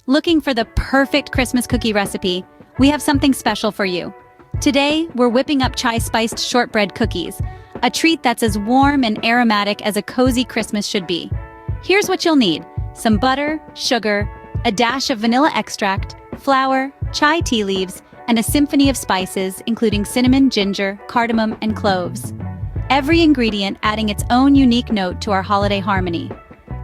Looking for the perfect Christmas cookie recipe? We have something special for you. Today, we're whipping up Chai-Spiced Shortbread cookies, a treat that's as warm and aromatic as a cozy Christmas should be. Here's what you'll need: some butter, sugar, a dash of vanilla extract, flour, chai tea leaves, and a symphony of spices, including cinnamon, ginger, cardamom, and cloves. Every ingredient adding its own unique note to our holiday harmony.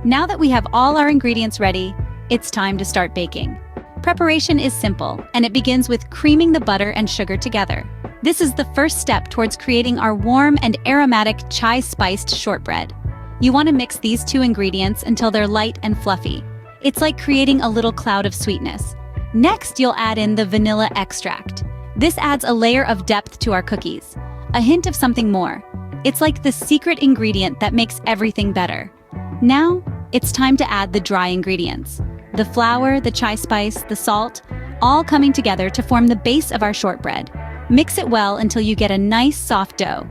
Now that we have all our ingredients ready, it's time to start baking. Preparation is simple, and it begins with creaming the butter and sugar together. This is the first step towards creating our warm and aromatic chai-spiced shortbread. You want to mix these two ingredients until they're light and fluffy. It's like creating a little cloud of sweetness. Next, you'll add in the vanilla extract. This adds a layer of depth to our cookies, a hint of something more. It's like the secret ingredient that makes everything better. Now, it's time to add the dry ingredients. The flour, the chai spice, the salt, all coming together to form the base of our shortbread. Mix it well until you get a nice soft dough.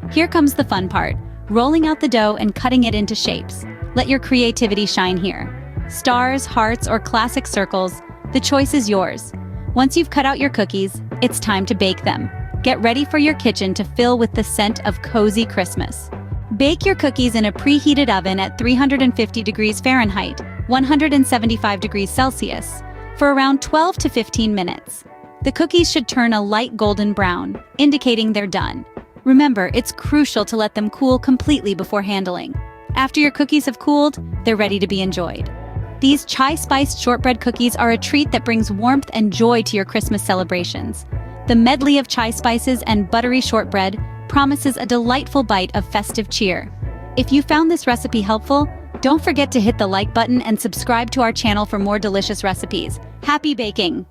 Here comes the fun part: rolling out the dough and cutting it into shapes. Let your creativity shine here. Stars, hearts, or classic circles, the choice is yours. Once you've cut out your cookies, it's time to bake them. Get ready for your kitchen to fill with the scent of cozy Christmas. Bake your cookies in a preheated oven at 350 degrees Fahrenheit, 175 degrees Celsius, for around 12 to 15 minutes. The cookies should turn a light golden brown, indicating they're done. Remember, it's crucial to let them cool completely before handling. After your cookies have cooled, they're ready to be enjoyed. These chai-spiced shortbread cookies are a treat that brings warmth and joy to your Christmas celebrations. The medley of chai spices and buttery shortbread promises a delightful bite of festive cheer. If you found this recipe helpful, don't forget to hit the like button and subscribe to our channel for more delicious recipes. Happy baking!